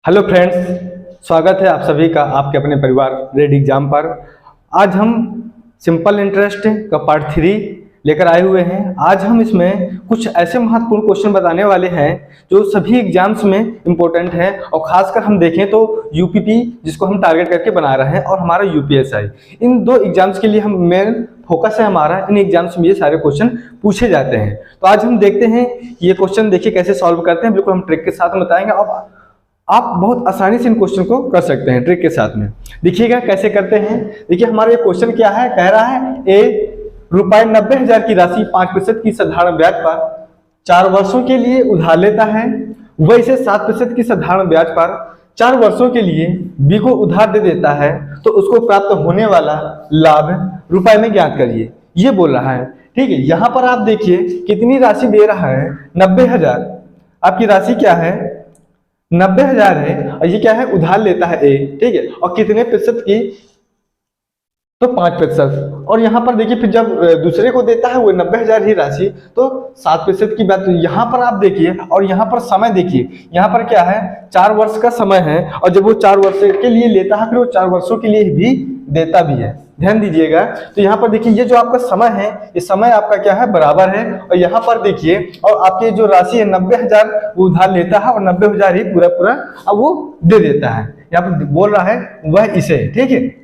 Hello friends, स्वागत है आप सभी का आपके अपने परिवार रेड एग्जाम पर। आज हम सिंपल इंटरेस्ट का पार्ट 3 लेकर आए हुए हैं। आज हम इसमें कुछ ऐसे महत्वपूर्ण क्वेश्चन बताने वाले हैं जो सभी एग्जाम्स में इम्पोर्टेंट है और खासकर हम देखें तो यूपीपी जिसको हम टारगेट करके बना रहे हैं और हमारा यूपीएसआई, इन दो एग्जाम्स के लिए हम मेन फोकस है हमारा। इन एग्जाम्स में ये सारे क्वेश्चन पूछे जाते हैं। तो आज हम देखते हैं ये क्वेश्चन, देखिए कैसे सॉल्व करते हैं। बिल्कुल हम ट्रिक के साथ बताएंगे। अब आप बहुत आसानी से इन क्वेश्चन को कर सकते हैं ट्रिक के साथ में। देखिएगा कैसे करते हैं। देखिए हमारा ये क्वेश्चन क्या है, कह रहा है ए रुपए 90,000 की राशि 5% की साधारण ब्याज पर 4 वर्षों के लिए उधार लेता है। वह इसे 7% की साधारण ब्याज पर 4 वर्षों के लिए बी को उधार दे देता है, तो उसको प्राप्त होने वाला लाभ रुपए में ज्ञात करिए, ये बोल रहा है। ठीक है, यहाँ पर आप देखिए कितनी राशि दे रहा है, 90,000। आपकी राशि क्या है, 90,000 है और ये क्या है, उधार लेता है ए। ठीक है, और कितने प्रतिशत की, तो 5%। और यहाँ पर देखिए फिर जब दूसरे को देता है वो 90,000 ही राशि, तो 7% की बात। तो यहाँ पर आप देखिए और यहाँ पर समय देखिए, यहाँ पर क्या है, 4 वर्ष का समय है और जब वो 4 वर्ष के लिए लेता है फिर वो 4 वर्षों के लिए भी देता भी है। ध्यान दीजिएगा। तो यहाँ पर देखिए ये जो आपका समय है, ये समय आपका क्या है, बराबर है। और यहाँ पर देखिए और आपकी जो राशि है 90,000 वो उधार लेता है और 90,000 ही पूरा पूरा अब वो दे देता है। यहाँ पर बोल रहा है वह इसे, ठीक है।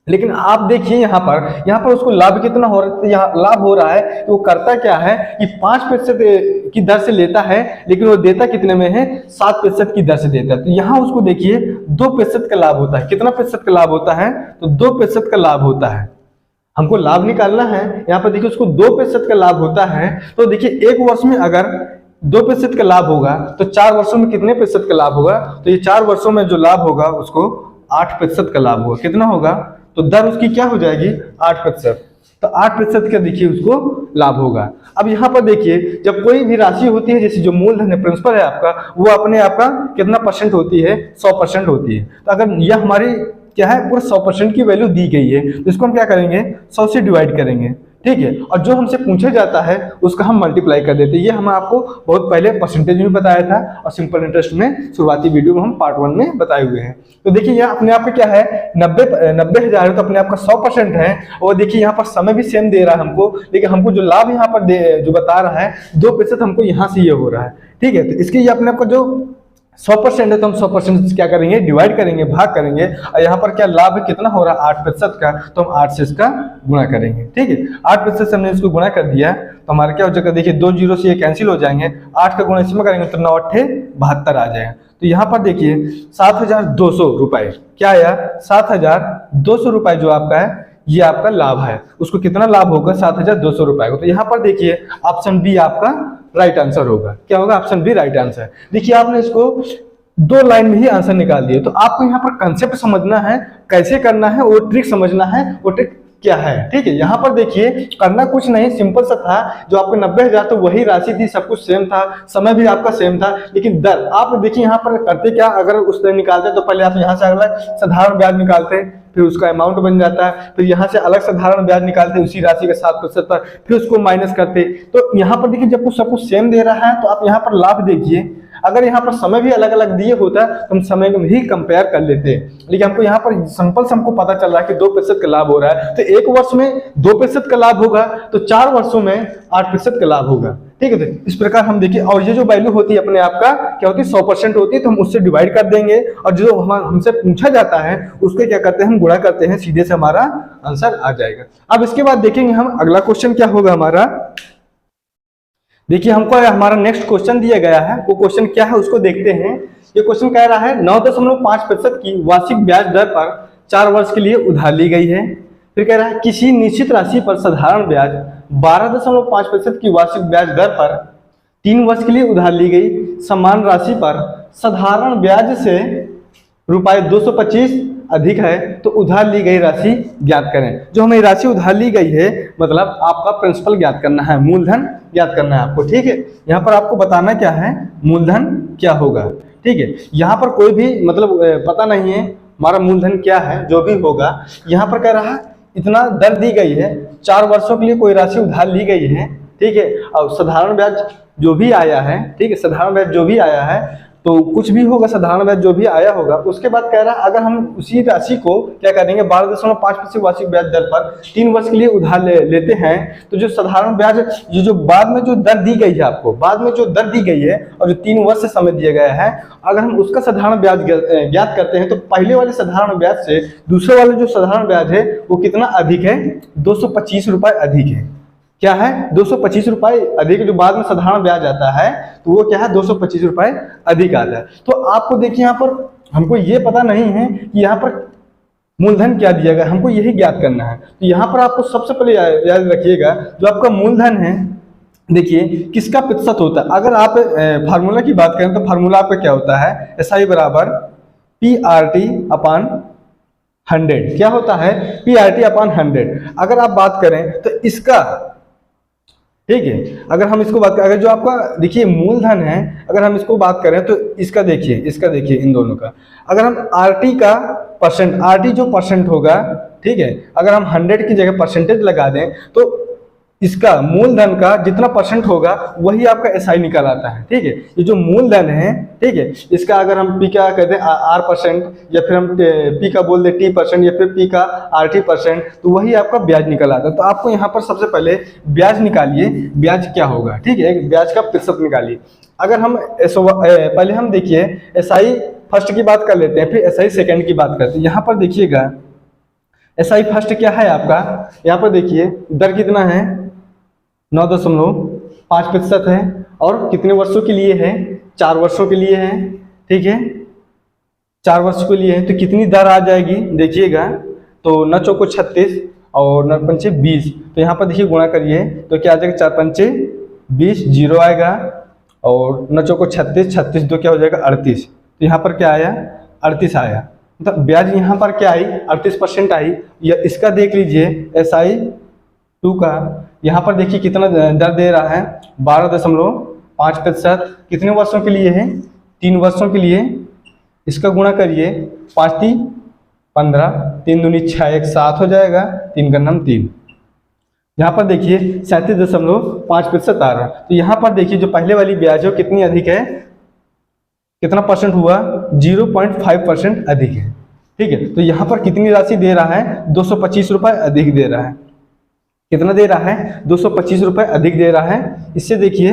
लेकिन आप देखिए यहाँ पर उसको लाभ कितना हो रहा है। यहाँ लाभ हो रहा है कि वो करता क्या है कि 5% की दर से लेता है, लेकिन वो देता कितने में है, 7% की दर से देता है। तो यहाँ उसको देखिए 2% का लाभ होता है। कितना प्रतिशत का लाभ होता है, तो 2% का लाभ होता है। हमको लाभ निकालना है। यहाँ पर देखिए उसको 2% का लाभ होता है। तो देखिए 1 वर्ष में अगर 2% का लाभ होगा तो 4 वर्षों में कितने प्रतिशत का लाभ होगा, तो ये 4 वर्षों में जो लाभ होगा उसको 8% का लाभ होगा। कितना होगा, तो दर उसकी क्या हो जाएगी, 8%। तो 8% का देखिए उसको लाभ होगा। अब यहाँ पर देखिए जब कोई भी राशि होती है, जैसे जो मूलधन है, प्रिंसिपल है आपका, वो अपने आपका कितना परसेंट होती है, 100% होती है। तो अगर यह हमारी क्या है, पूरा 100% की वैल्यू दी गई है, तो इसको हम क्या करेंगे, 100 से डिवाइड करेंगे। ठीक है, और जो हमसे पूछा जाता है उसका हम मल्टीप्लाई कर देते हैं। ये हम आपको बहुत पहले परसेंटेज में बताया था और सिंपल इंटरेस्ट में शुरुआती वीडियो में हम पार्ट 1 में बताए हुए हैं। तो देखिए यहाँ अपने आप का क्या है, 90,000 है तो अपने आप का 100% है। और देखिए यहाँ पर समय भी सेम दे रहा है हमको, लेकिन हमको जो लाभ यहाँ पर जो बता रहा है 2% हमको यहाँ से ये हो रहा है। ठीक है, तो इसके ये अपने आप का जो 100% है तो हम 100% क्या करेंगे, डिवाइड करेंगे, भाग करेंगे। और यहाँ पर क्या लाभ कितना हो रहा है, 8% का, तो हम 8 से इसका गुणा करेंगे। ठीक है, 8% से हमने इसको गुणा कर दिया तो हमारा क्या हो जाएगा, देखिए 2 जीरो से ये कैंसिल हो जाएंगे। 8 का गुणा इसमें करेंगे तो 9 8 72 आ जाएगा। तो यहाँ पर देखिए 7,200 रुपए क्या आया, 7,200 रुपए जो आपका है ये आपका लाभ है। उसको कितना लाभ होगा, 7,200 रुपए को। तो यहाँ पर देखिए ऑप्शन बी आपका राइट आंसर होगा। क्या होगा, ऑप्शन बी राइट आंसर। देखिए आपने इसको 2 लाइन में ही आंसर निकाल दिए। तो आपको यहाँ पर कंसेप्ट समझना है, कैसे करना है, वो ट्रिक समझना है, वो ट्रिक क्या है। ठीक है, यहाँ पर देखिए करना कुछ नहीं, सिंपल सा था। जो आपको 90,000 तो वही राशि थी, सब कुछ सेम था, समय भी आपका सेम था, लेकिन दर आप देखिए यहाँ पर करते क्या, अगर उस तरह निकालते तो पहले आप यहाँ से अगला साधारण ब्याज निकालते, फिर उसका अमाउंट बन जाता है, फिर यहाँ से अलग साधारण ब्याज निकालते उसी राशि के 7% पर, फिर उसको माइनस करते। तो यहाँ पर देखिए जब कुछ सब कुछ सेम दे रहा है तो आप यहाँ पर लाभ देखिए। अगर यहाँ पर समय भी अलग अलग दिए होता तो हम समय में ही कंपेयर कर लेते, लेकिन हमको यहाँ पर सिंपल से हमको पता चल रहा है कि 2% का लाभ हो रहा है। तो 1 वर्ष में 2% का लाभ होगा तो 4 वर्षों में 8% का लाभ होगा। ठीक है, तो इस प्रकार हम देखिए। और ये जो वैल्यू होती है अपने आप का क्या होती है, 100% होती है, तो हम उससे डिवाइड कर देंगे और जो हमसे पूछा जाता है उसके क्या करते हैं, हम गुणा करते हैं, सीधे से हमारा आंसर आ जाएगा। अब इसके बाद देखेंगे हम अगला क्वेश्चन क्या होगा हमारा। देखिए हमको हमारा नेक्स्ट क्वेश्चन दिया गया है, वो क्वेश्चन क्या है उसको देखते हैं। ये क्वेश्चन कह रहा है 9.5% की वार्षिक ब्याज दर पर 4 वर्ष के लिए उधार ली गई है। फिर कह रहा है किसी निश्चित राशि पर साधारण ब्याज 12.5% की वार्षिक ब्याज दर पर 3 वर्ष के लिए उधार ली गई। समान राशि पर साधारण ब्याज से रुपए 225 अधिक है तो उधार ली गई राशि ज्ञात करें। जो हमें राशि उधार ली गई है मतलब आपका प्रिंसिपल ज्ञात करना है, मूलधन ज्ञात करना है आपको। ठीक है, यहाँ पर आपको बताना क्या है, मूलधन क्या होगा। ठीक है, यहाँ पर कोई भी मतलब पता नहीं है हमारा मूलधन क्या है, जो भी होगा। यहाँ पर कह रहा है इतना दर दी गई है, 4 वर्षों के लिए कोई राशि उधार ली गई है। ठीक है, और साधारण ब्याज जो भी आया है, ठीक है, साधारण ब्याज जो भी आया है तो कुछ भी होगा साधारण ब्याज जो भी आया होगा, उसके बाद कह रहा है अगर हम उसी राशि को क्या करेंगे 12.5% वार्षिक ब्याज दर पर 3 वर्ष के लिए उधार लेते हैं, तो जो साधारण ब्याज जो बाद में जो दर दी गई है आपको, बाद में जो दर दी गई है और जो 3 वर्ष से समय दिया गया है, अगर हम उसका साधारण ब्याज ज्ञात करते हैं तो पहले वाले साधारण ब्याज से दूसरे वाले जो साधारण ब्याज है वो कितना अधिक है, 225 रुपए अधिक है। क्या है, 225 रुपए अधिक। जो बाद में साधारण ब्याज आता है तो वो क्या है, 225 रुपए अधिक आता है। तो आपको देखिए यहाँ पर हमको ये पता नहीं है कि यहाँ पर मूलधन क्या दिया गया, हमको यही ज्ञात करना है। तो यहाँ पर आपको सबसे पहले याद रखिएगा जो आपका मूलधन है, देखिए किसका प्रतिशत होता है। अगर आप फार्मूला की बात करें तो फार्मूला आपका क्या होता है, SI बराबर PRT अपॉन 100। क्या होता है, PRT अपॉन 100। अगर आप बात करें तो इसका, ठीक है, अगर हम इसको बात करें, अगर जो आपका देखिए मूलधन है, अगर हम इसको बात करें तो इसका देखिए इन दोनों का, अगर हम RT का परसेंट, RT जो परसेंट होगा, ठीक है, अगर हम 100 की जगह परसेंटेज लगा दें तो इसका मूलधन का जितना परसेंट होगा वही आपका SI निकल आता है। ठीक है, ये जो मूलधन है, ठीक है, इसका अगर हम P का कहते हैं R% या फिर हम P का बोल दे T% या फिर P का RT%, तो वही आपका ब्याज निकल आता है। तो आपको यहाँ पर सबसे पहले ब्याज निकालिए, ब्याज क्या होगा, ठीक है, ब्याज का प्रतिशत निकालिए। अगर हम पहले हम देखिए SI फर्स्ट की बात कर लेते हैं, फिर SI सेकेंड की बात करते हैं। यहाँ पर देखिएगा SI फर्स्ट क्या है आपका, यहाँ पर देखिए दर कितना है, 9.5% है और कितने वर्षों के लिए है, 4 वर्षों के लिए है। ठीक है, 4 वर्षों के लिए है, तो कितनी दर आ जाएगी देखिएगा, तो 9 चौको 36 और 9 पंचे 20, तो यहाँ पर देखिए गुणा करिए तो क्या आ जाएगा, 4 पंचे 20, 0 आएगा और 9 चौको 36, 36 दो क्या हो जाएगा 38, तो यहाँ पर क्या आया, 38 आया। मतलब ब्याज यहाँ पर क्या आई, 38% आई। या इसका देख लीजिए SI2 का, यहाँ पर देखिए कितना दर दे रहा है, 12.5%। कितने वर्षों के लिए है, 3 वर्षों के लिए। इसका गुणा करिए, 5 3 15, 3 दूनी 6, 1 7 हो जाएगा, 3 का नाम 3। यहाँ पर देखिए 37.5% आ रहा है। तो यहाँ पर देखिए जो पहले वाली ब्याज है कितनी अधिक है, कितना परसेंट हुआ, 0.5% अधिक है। ठीक है, तो यहाँ पर कितनी राशि दे रहा है, 225 रुपए अधिक दे रहा है। कितना दे रहा है, 225 रुपए अधिक दे रहा है। इससे देखिए,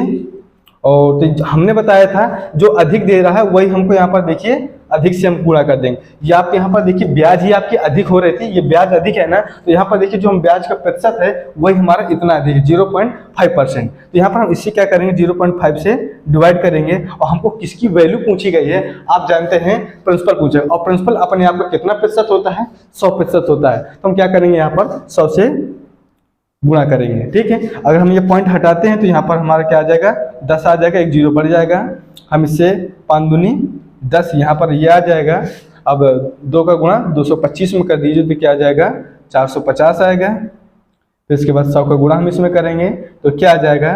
और तो हमने बताया था जो अधिक दे रहा है वही हमको यहाँ पर देखिए अधिक से हम पूरा कर देंगे। ये आपके यहाँ पर देखिए ब्याज ही आपकी अधिक हो रही थी, ये ब्याज अधिक है ना, तो यहाँ पर देखिए जो हम ब्याज का प्रतिशत है वही हमारा इतना अधिक है, 0.5%। तो यहाँ पर हम इससे क्या करेंगे, 0.5 से डिवाइड करेंगे। और हमको किसकी वैल्यू पूछी गई है, आप जानते हैं प्रिंसिपल पूछे, और प्रिंसिपल अपने आप का कितना प्रतिशत होता है, 100% होता है। तो हम क्या करेंगे, यहाँ पर 100 से गुणा करेंगे। ठीक है, अगर हम ये पॉइंट हटाते हैं तो यहाँ पर हमारा क्या आ जाएगा, 10 आ जाएगा, एक 0 बढ़ जाएगा। हम इससे 5 दूनी 10, यहाँ पर ये आ जाएगा। अब 2 का गुणा 225 में कर दीजिए तो क्या आ जाएगा, 450 आएगा। फिर इसके बाद 100 का गुणा हम इसमें करेंगे तो क्या आ जाएगा,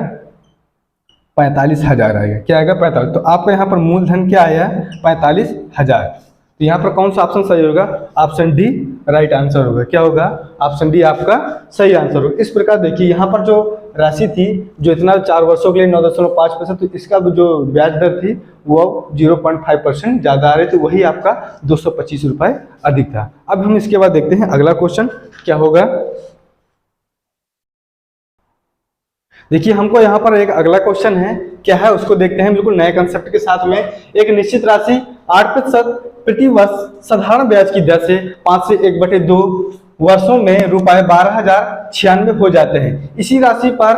45,000 आएगा। क्या आएगा, 45। तो आपका यहाँ पर मूलधन क्या आया, 45,000। तो यहाँ पर कौन सा ऑप्शन सही होगा, ऑप्शन डी राइट आंसर होगा। क्या होगा, ऑप्शन डी आपका सही आंसर होगा। इस प्रकार देखिए यहाँ पर जो राशि थी, जो इतना 4 वर्षों के लिए 9.5%, तो इसका जो ब्याज दर थी वो 0.5% ज़्यादा आ रही थी, वही आपका 225 रुपये अधिक था। अब हम इसके बाद देखते हैं अगला क्वेश्चन क्या होगा। देखिए हमको यहाँ पर एक अगला क्वेश्चन है, क्या है उसको देखते हैं बिल्कुल नए कंसेप्ट के साथ में। एक निश्चित राशि 8% प्रति वर्ष साधारण ब्याज की दर से 5 से 1/2 वर्षों में रुपए 12,096 हो जाते हैं। इसी राशि पर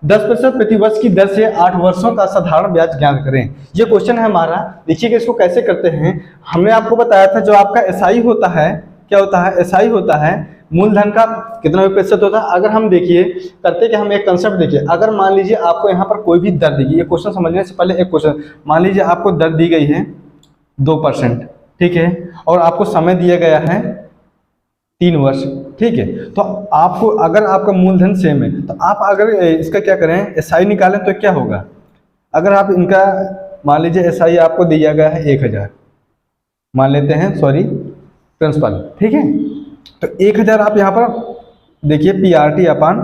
10% प्रति वर्ष की दर से 8 वर्षों का साधारण ब्याज ज्ञात करें। ये क्वेश्चन है हमारा। देखिएगा इसको कैसे करते हैं। हमने आपको बताया था जो आपका SI होता है, क्या होता है, SI होता है मूलधन का कितना भी प्रतिशत होता है। अगर हम देखिए करते कि हम एक कंसेप्ट देखिए, अगर मान लीजिए आपको यहाँ पर कोई भी दर दी गई, ये क्वेश्चन समझने से पहले एक क्वेश्चन, मान लीजिए आपको दर दी गई है 2%, ठीक है, और आपको समय दिया गया है 3 वर्ष, ठीक है। तो आपको अगर आपका मूलधन सेम है तो आप अगर इसका क्या करें, SI निकालें तो क्या होगा। अगर आप इनका मान लीजिए SI आपको दिया गया है 1,000 मान लेते हैं, सॉरी प्रिंसिपल, ठीक है। तो 1,000 आप यहाँ पर देखिए PRT अपॉन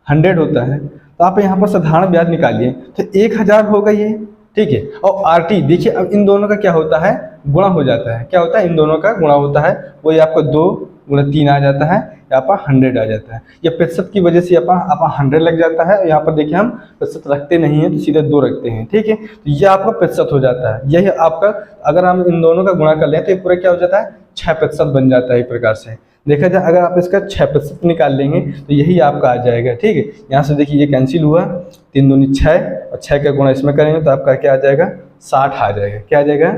100 होता है, तो आप यहाँ पर साधारण ब्याज निकालिए। तो 1,000 होगा ये, ठीक है। और RT देखिए, अब इन दोनों का क्या होता है, गुणा हो जाता है। क्या होता है, इन दोनों का गुणा होता है, वही आपको 2 गुणा 3 आ जाता है, यहाँ पर 100 आ जाता है। ये प्रतिशत की वजह से आपका 100 लग जाता है। यहाँ पर देखिए हम प्रतिशत रखते नहीं हैं तो सीधे 2 रखते हैं, ठीक है। तो ये आपका प्रतिशत हो जाता है। यही आपका, अगर हम इन दोनों का गुणा कर लें तो ये पूरा क्या हो जाता है, 6% बन जाता है। एक प्रकार से देखा जाए, अगर आप इसका 6% निकाल लेंगे तो यही आपका आ जाएगा, ठीक है। यहाँ से देखिए ये कैंसिल हुआ, 3 दूनी 6 और 6 का गुणा इसमें करेंगे तो आपका क्या आ जाएगा, 60 आ जाएगा। क्या आ जाएगा,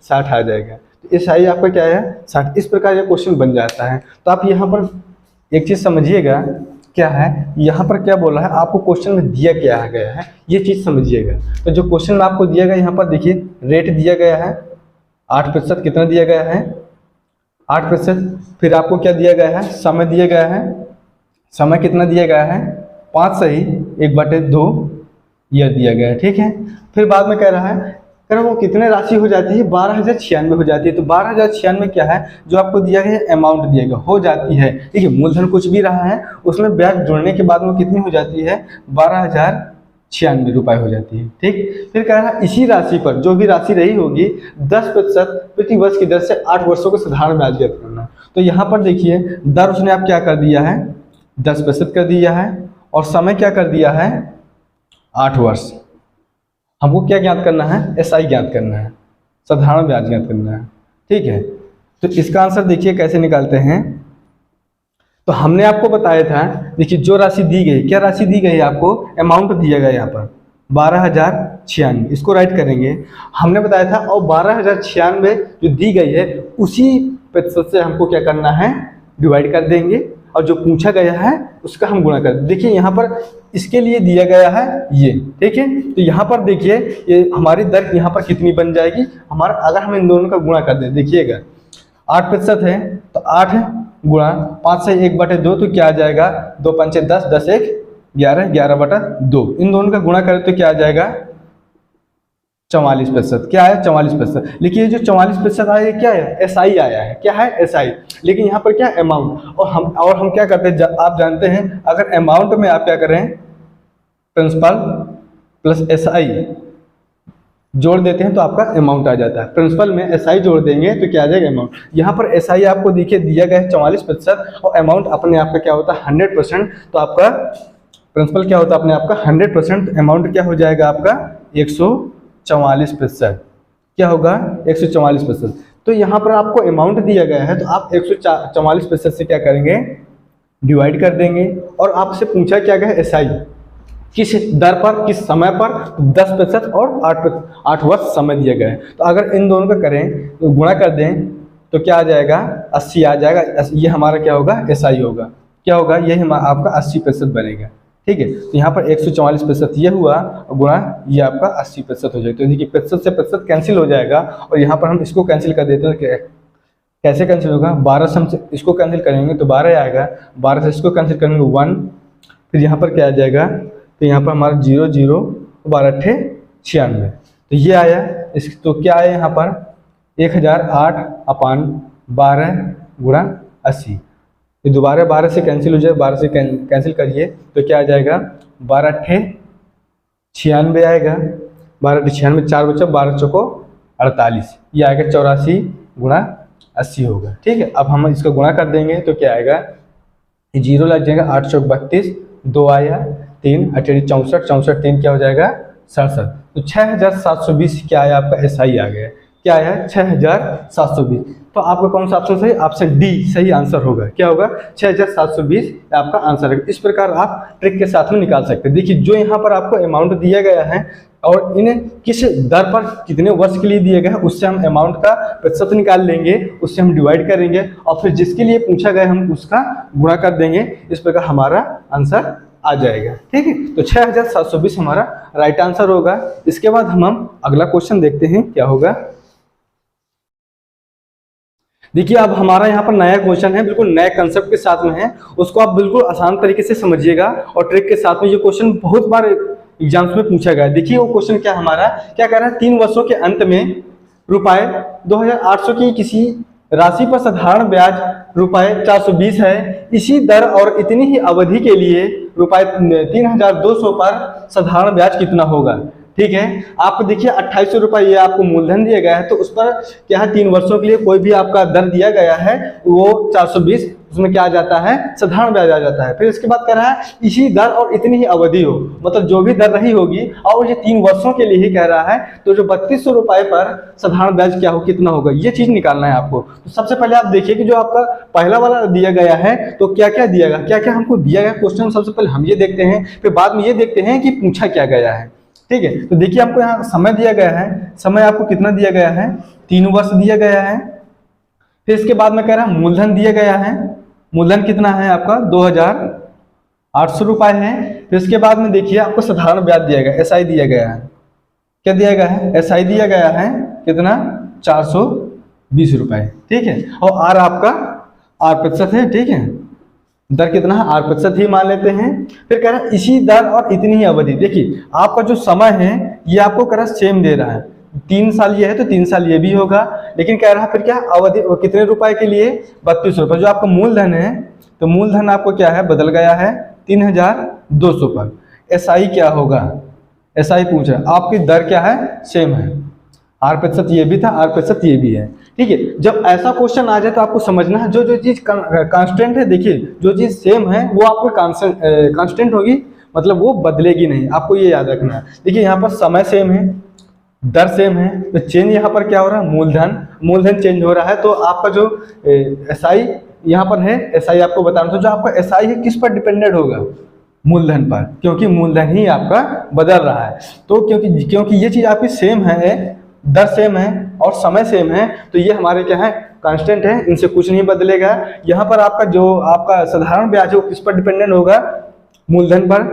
60 आ जाएगा। तो SI आपका क्या है, 60। इस प्रकार ये क्वेश्चन बन जाता है। तो आप यहाँ पर एक चीज़ समझिएगा, क्या है यहाँ पर क्या बोला है, आपको क्वेश्चन में दिया क्या गया है, ये चीज़ समझिएगा। तो जो क्वेश्चन में आपको दिया गया, यहाँ पर देखिए रेट दिया गया है 8%, कितना दिया गया है, 8%। फिर आपको क्या दिया गया है, समय दिया गया है। समय कितना दिया गया है, 5 सही 1/2 ईयर दिया गया है, ठीक है। फिर बाद में कह रहा है, वो कितने राशि हो जाती है, 12,096 हो जाती है। तो 12,096 क्या है, जो आपको दिया गया है अमाउंट दिया गया हो जाती है, ठीक है। मूलधन कुछ भी रहा है, उसमें ब्याज जोड़ने के बाद में कितनी हो जाती है, 12,096 रुपये हो जाती है, ठीक। फिर कह रहा है, इसी राशि पर जो भी राशि रही होगी 10% प्रति वर्ष की दर से 8 वर्षों को साधारण ब्याज ज्ञात करना। तो यहाँ पर देखिए दर उसने आप क्या कर दिया है, 10% कर दिया है, और समय क्या कर दिया है, 8 वर्ष। हमको क्या ज्ञात करना है, SI ज्ञात करना है, साधारण ब्याज ज्ञात करना है, ठीक है। तो इसका आंसर देखिए कैसे निकालते हैं। तो हमने आपको बताया था, देखिए जो राशि दी गई, क्या राशि दी गई है आपको, अमाउंट दिया गया यहाँ पर 12,096, इसको राइट करेंगे। हमने बताया था, और 12,096 जो दी गई है उसी प्रतिशत से हमको क्या करना है, डिवाइड कर देंगे, और जो पूछा गया है उसका हम गुणा कर। देखिए यहाँ पर इसके लिए दिया गया है ये, ठीक है। तो यहाँ पर देखिए ये हमारी दर यहाँ पर कितनी बन जाएगी हमारा, अगर हम इन दोनों का गुणा कर दें, देखिएगा 8% है तो 8 गुणा 5 से 1/2, तो क्या आ जाएगा, 2 पंचे 10, 10 1 11, 11/2। इन दोनों का गुणा करें तो क्या आ जाएगा, 44%। क्या है, 44%। लेकिन ये जो 44% आया, क्या है, SI आया है। क्या है, SI। लेकिन यहाँ पर क्या है, अमाउंट। और हम क्या करते हैं, आप जानते हैं, अगर अमाउंट में आप क्या करें, प्रिंसिपल प्लस SI जोड़ देते हैं तो आपका अमाउंट आ जाता है। प्रिंसिपल में SI जोड़ देंगे तो क्या आ जाएगा, अमाउंट। यहाँ पर SI आपको देखिए दिया गया है 44%, और अमाउंट अपने आप का क्या होता है, 100%। तो आपका प्रिंसिपल क्या होता है, अपने आप का 100%, अमाउंट क्या हो जाएगा आपका 144%। क्या होगा, 144%। तो यहाँ पर आपको अमाउंट दिया गया है, तो आप 144% से क्या करेंगे, डिवाइड कर देंगे। और आपसे पूछा क्या गया, SI किस दर पर, किस समय पर, 10% और 8 वर्ष समय दिया गया है। तो अगर इन दोनों का करें तो गुणा कर दें तो क्या आ जाएगा, 80 आ जाएगा। ये हमारा क्या होगा, SI होगा। क्या होगा, ये आपका 80% बनेगा, ठीक है। तो यहाँ पर 144% ये हुआ, और गुणा ये आपका 80% हो जाएगा। तो देखिए प्रतिशत से प्रतिशत कैंसिल हो जाएगा, और यहाँ पर हम इसको कैंसिल कर देते हैं। कैसे कैंसिल होगा, 12 से हम इसको कैंसिल करेंगे तो 12 आएगा, 12 से इसको कैंसिल करेंगे 1, फिर यहाँ पर क्या आ जाएगा, तो यहाँ पर हमारा 0 0 12 8 96, तो ये आया। तो क्या आया यहाँ पर, 1008/12 गुणा 80। ये दोबारा 12 से कैंसिल हो जाए, 12 से कैंसिल करिए तो क्या आ जाएगा, 12 8 96 आएगा। 12 8 96, 4 बचा, 12 चौको 48, ये आएगा 84 गुणा 80 होगा, ठीक है। अब हम इसको गुणा कर देंगे तो क्या आएगा, 0 लग जाएगा, 8 चौक 32, 2 आया, 3 8 64, 64 3 क्या हो जाएगा, 67। तो 6720 क्या आया आपका, SI आ गया। क्या आया, 6720। तो आपका कौन सा ऑप्शन सही, ऑप्शन डी सही आंसर होगा। क्या होगा, 6720 आपका आंसर है। इस प्रकार आप ट्रिक के साथ में निकाल सकते हैं। देखिए जो यहाँ पर आपको अमाउंट दिया गया है और इन्हें किस दर पर कितने वर्ष के लिए दिया गया है, उससे हम अमाउंट का प्रतिशत निकाल लेंगे, उससे हम डिवाइड करेंगे, और फिर जिसके लिए पूछा गया हम उसका गुणा कर देंगे। इस प्रकार हमारा आंसर आ जाएगा, ठीक है। तो 6720 हमारा राइट आंसर होगा। इसके बाद हम अगला क्वेश्चन देखते हैं क्या होगा। देखिए अब हमारा यहाँ पर नया क्वेश्चन है, बिल्कुल नए कंसेप्ट के साथ में है, उसको आप बिल्कुल आसान तरीके से समझिएगा और ट्रिक के साथ में। ये क्वेश्चन बहुत बार एग्जाम्स में पूछा गया है। देखिए वो क्वेश्चन क्या हमारा क्या कह रहा है, 3 वर्षों के अंत में रुपए 2800 की किसी राशि पर साधारण ब्याज रुपए 420 है, इसी दर और इतनी ही अवधि के लिए रुपए 3200 पर साधारण ब्याज कितना होगा, ठीक है। आपको देखिए 2800 रुपये ये आपको मूलधन दिया गया है, तो उस पर क्या है 3 वर्षों के लिए कोई भी आपका दर दिया गया है वो 420, उसमें क्या आ जाता है साधारण ब्याज आ जाता है। फिर इसके बाद कह रहा है इसी दर और इतनी ही अवधि हो, मतलब जो भी दर रही होगी और ये 3 वर्षों के लिए ही कह रहा है, तो जो 3200 रुपये पर साधारण ब्याज क्या हो कितना होगा ये चीज निकालना है आपको। तो सबसे पहले आप देखिए कि जो आपका पहला वाला दिया गया है तो क्या क्या दिया गया, क्या क्या हमको दिया गया क्वेश्चन, सबसे पहले हम ये देखते हैं, फिर बाद में ये देखते हैं कि पूछा क्या गया है। ठीक है, तो देखिए आपको यहाँ समय दिया गया है, समय आपको कितना दिया गया है 3 वर्ष दिया गया है। फिर इसके बाद में कह रहा है मूलधन दिया गया है, मूलधन कितना है आपका 2800 रुपये है। फिर इसके बाद में देखिए आपको साधारण ब्याज दिया गया, एसआई दिया गया है, क्या दिया गया है एसआई दिया गया है कितना 420 रुपये। ठीक है, और आर आपका 8% है। ठीक है, दर कितना है 8% ही मान लेते हैं। फिर कह रहा है इसी दर और इतनी ही अवधि। देखिए आपका जो समय है ये आपको कह रहा है सेम दे रहा है, 3 साल ये है तो 3 साल ये भी होगा, लेकिन कह रहा है फिर क्या अवधि कितने रुपए के लिए 3200 रुपये। जो आपका मूलधन है तो मूलधन आपको क्या है बदल गया है 3200 पर। एसआई क्या होगा, एसआई पूछ रहा है, आपकी दर क्या है सेम है, 8% ये भी था 8% ये भी है। ठीक है, जब ऐसा क्वेश्चन आ जाए तो आपको समझना है जो जो चीज कांस्टेंट है, देखिए जो चीज सेम है वो आपको कांस्टेंट होगी, मतलब वो बदलेगी नहीं, आपको ये याद रखना है। देखिए यहाँ पर समय सेम है, दर सेम है, तो चेंज यहाँ पर क्या हो रहा है मूलधन चेंज हो रहा है। तो आपका जो एसआई यहाँ पर है, एसआई आपको बताना, तो जो आपका एसआई है किस पर डिपेंडेंट होगा मूलधन पर, क्योंकि मूलधन ही आपका बदल रहा है। तो क्योंकि ये चीज आपकी सेम है, दर सेम है और समय सेम है, तो ये हमारे क्या है कांस्टेंट है, इनसे कुछ नहीं बदलेगा। यहाँ पर आपका जो आपका साधारण ब्याज है वो किस पर डिपेंडेंट होगा मूलधन पर।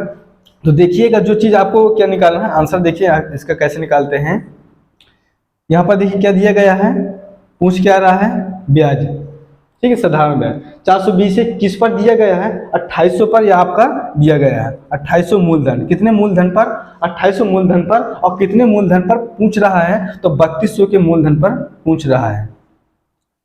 तो देखिएगा जो चीज आपको क्या निकालना है आंसर, देखिए इसका कैसे निकालते हैं। यहाँ पर देखिए क्या दिया गया है, पूछ क्या रहा है ब्याज। ठीक है, साधारण ब्याज 420 से किस पर दिया गया है 2800 पर, यह आपका दिया गया है 2800 मूलधन, कितने मूलधन पर 2800 मूलधन पर, और कितने मूलधन पर पूछ रहा है तो 3200 के मूलधन पर पूछ रहा है।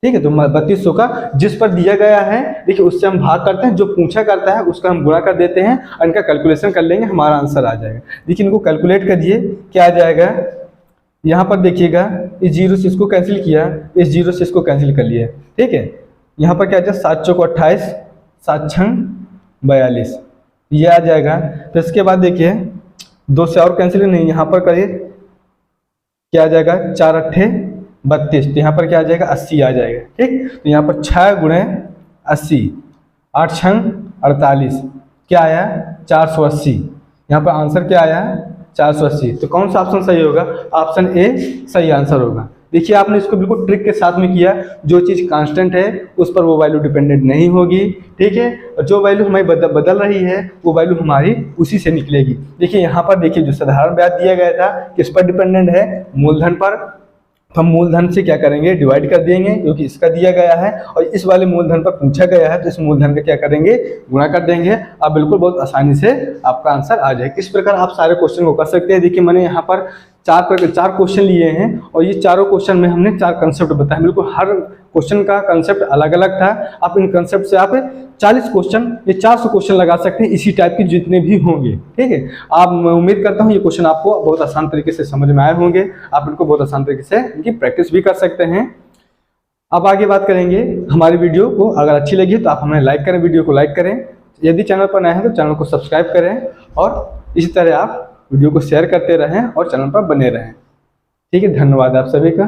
ठीक है, तो 3200 का जिस पर दिया गया है देखिए उससे हम भाग करते हैं, जो पूछा करता है उसका हम गुणा कर देते हैं और इनका कैलकुलेशन कर लेंगे, हमारा आंसर आ जाएगा। देखिए इनको कैलकुलेट करिए क्या आ जाएगा। यहाँ पर देखिएगा इस 0 से इसको कैंसिल किया, इस 0 से इसको कैंसिल कर लिया। ठीक है, यहाँ पर क्या आ जाए 7 चौक 28, 7 छंग 42, ये आ जाएगा। फिर इसके बाद देखिए 2 से और कैंसिल नहीं, यहाँ पर करिए क्या आ जाएगा 4 अट्ठे 32, तो यहाँ पर क्या आ जाएगा 80 आ जाएगा। ठीक, तो यहाँ पर 6 गुणे 80, 8 छंग 48, क्या आया 480। यहाँ पर आंसर क्या आया 480। तो कौन सा ऑप्शन सही होगा, ऑप्शन ए सही आंसर होगा। देखिए आपने इसको बिल्कुल ट्रिक के साथ में किया, जो चीज़ कांस्टेंट है उस पर वो वैल्यू डिपेंडेंट नहीं होगी। ठीक है, और जो वैल्यू हमारी बदल रही है वो वैल्यू हमारी उसी से निकलेगी। देखिए यहाँ पर देखिए जो साधारण ब्याज दिया गया था किस पर डिपेंडेंट है मूलधन पर, हम मूलधन से क्या करेंगे डिवाइड कर देंगे, क्योंकि इसका दिया गया है और इस वाले मूलधन पर पूछा गया है तो इस मूलधन का क्या करेंगे गुणा कर देंगे। आप बिल्कुल बहुत आसानी से आपका आंसर आ जाएगा। इस प्रकार आप सारे क्वेश्चन को कर सकते हैं। देखिए मैंने यहाँ पर 4 क्वेश्चन लिए हैं और ये चारों क्वेश्चन में हमने 4 कंसेप्ट बताए, बिल्कुल हर क्वेश्चन का कंसेप्ट अलग अलग था। आप इन कंसेप्ट से आप 40 क्वेश्चन ये 400 क्वेश्चन लगा सकते हैं, इसी टाइप के जितने भी होंगे। ठीक है, आप मैं उम्मीद करता हूँ ये क्वेश्चन आपको बहुत आसान तरीके से समझ में आए होंगे, आप इनको बहुत आसान तरीके से इनकी प्रैक्टिस भी कर सकते हैं। अब आगे बात करेंगे हमारी वीडियो को अगर अच्छी लगी तो आप हमें लाइक करें, वीडियो को लाइक करें, यदि चैनल पर नए हैं तो चैनल को सब्सक्राइब करें और इसी तरह आप वीडियो को शेयर करते रहें और चैनल पर बने रहें। ठीक है, धन्यवाद आप सभी का।